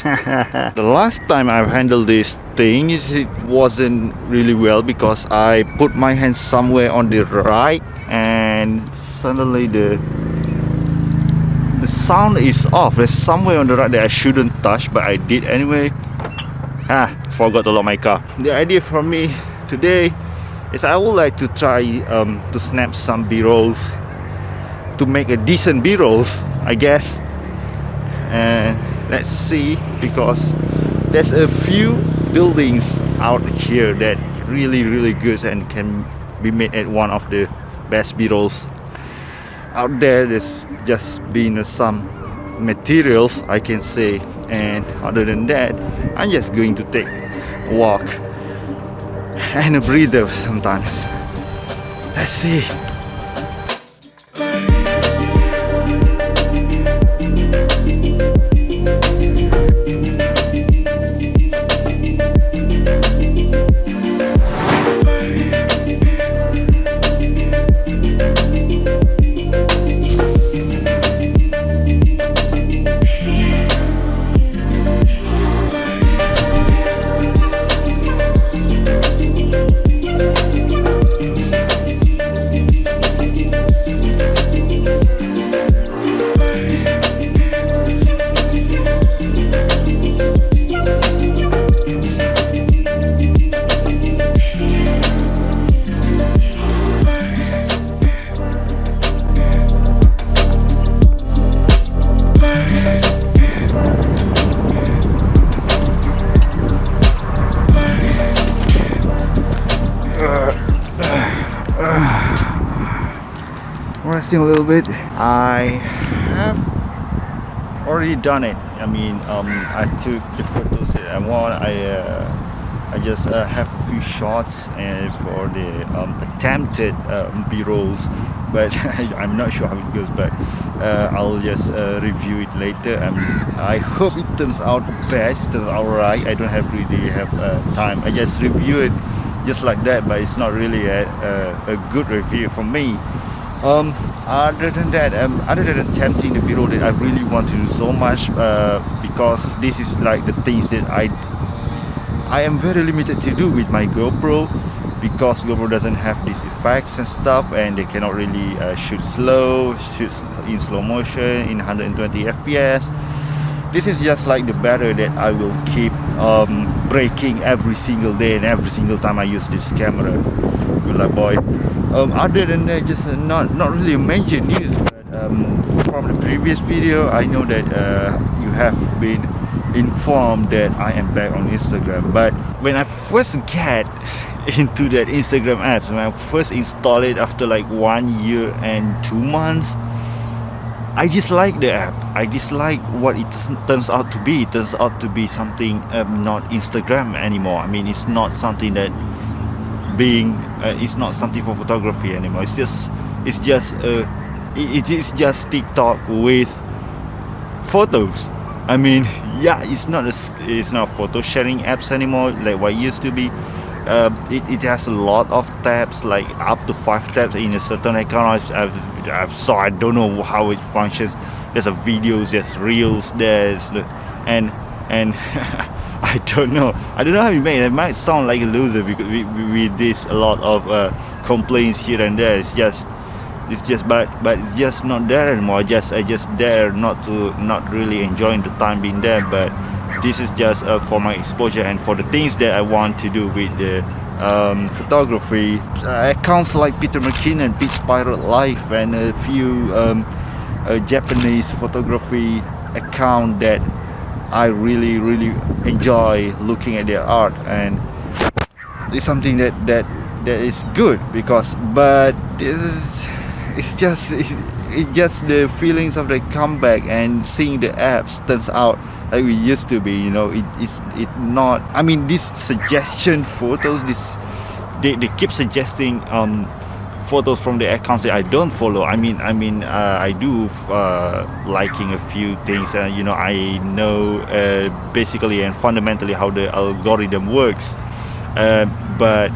The last time I've handled this thing it wasn't really well because I put my hand somewhere on the right and suddenly the sound is off. There's somewhere on the right that I shouldn't touch, but I did anyway. Forgot to lock my car. The idea for me today is I would like to try to snap some b-rolls, to make a decent b-rolls, I guess. And let's see, because there's a few buildings out here that really good and can be made at one of the best b-rolls out there. There's just been some materials, I can say, and other than that I'm just going to take a walk and a breather sometimes. Let's see. Resting a little bit. I have already done it. I mean, I took the photos that I want. I just have a few shots and for the attempted b-rolls, but I'm not sure how it goes. But I'll just review it later. I hope it turns out best, turns out right. I don't really have time. I just review it just like that, but it's not really a good review for me. Other than that, other than attempting the b-roll that I really want to do so much, because this is like the things that I am very limited to do with my GoPro, because GoPro doesn't have these effects and stuff, and they cannot really shoot in slow motion in 120 fps. This is just like the barrier that I will keep breaking every single day and every single time I use this camera. Good luck, boy. Other than that, just not really major news, but from the previous video I know that you have been informed that I am back on Instagram. But when I first get into that Instagram app, when I first installed it after like 1 year and 2 months, I dislike the app. I dislike what it turns out to be. It turns out to be something not Instagram anymore. I mean, it's not something that it's not something for photography anymore. It is just TikTok with photos. I mean, yeah, it's not photo sharing apps anymore like what it used to be. It has a lot of tabs, like up to 5 tabs in a certain account. So I don't know how it functions. There's a videos, there's reels, and I don't know how you make it. It might sound like a loser because with this a lot of complaints here and there. It's just but it's just not there anymore. I just there not really enjoying the time being there. But this is just for my exposure and for the things that I want to do with the photography. Accounts like Peter McKinnon, Pete Spiral Life, and a few Japanese photography account that I really enjoy looking at their art, and it's something that is good because, but it's just the feelings of the comeback and seeing the apps turns out like we used to be. You know, it's not. I mean, these suggestion photos, they keep suggesting photos from the accounts that I don't follow. I do liking a few things, and you know, I know basically and fundamentally how the algorithm works, but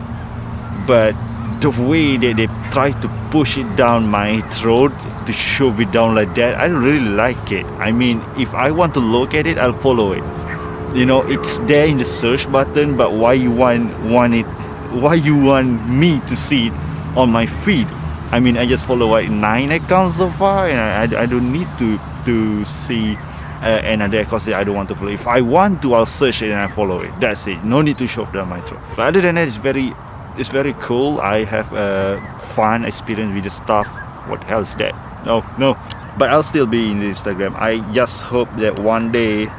the way that they try to push it down my throat to shove it down like that, I don't really like it. I mean, if I want to look at it, I'll follow it. You know, it's there in the search button, but why you want it? Why you want me to see it on my feed? I mean, I just follow like 9 accounts so far, and I don't need to see another account that I don't want to follow. If I want to, I'll search it and I follow it. That's it. No need to shove down my throat. But other than that, it's very cool. I have a fun experience with the stuff. What the hell is that? No. But I'll still be in the Instagram. I just hope that one day.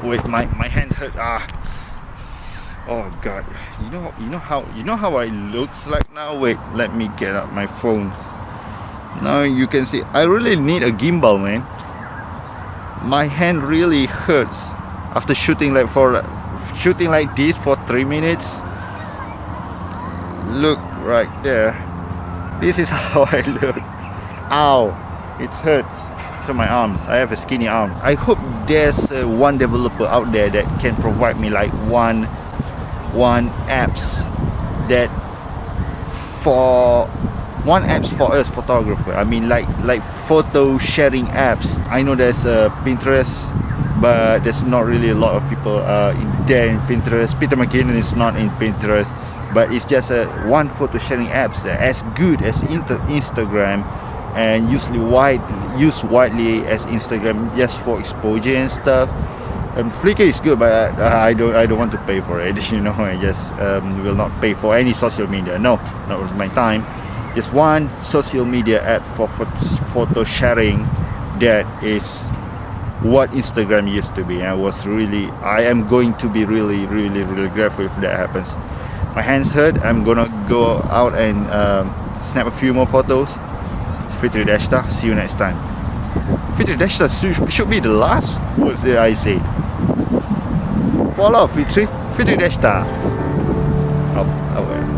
Wait, my hand hurt. Oh God. You know how I looks like now. Wait, let me get out my phone. Now you can see. I really need a gimbal, man. My hand really hurts after shooting like this for 3 minutes. Look right there. This is how I look. Ow, it hurts. So my arms, I have a skinny arm. I hope there's one developer out there that can provide me like one apps for us photographer. I mean like photo sharing apps. I know there's Pinterest, but there's not really a lot of people in Pinterest. Peter McKinnon is not in Pinterest, but it's just one photo sharing apps as good as Instagram, and used widely as Instagram just for exposure and stuff. Flickr is good, but I don't want to pay for it. You know, I just will not pay for any social media. No, not worth my time. Just one social media app for photo sharing. That is what Instagram used to be. I am going to be really grateful if that happens. My hands hurt. I'm gonna go out and snap a few more photos. Fitri Deshta, see you next time. Fitri Deshta should be the last words that I say. Follow Fitri Deshta. Oh, well.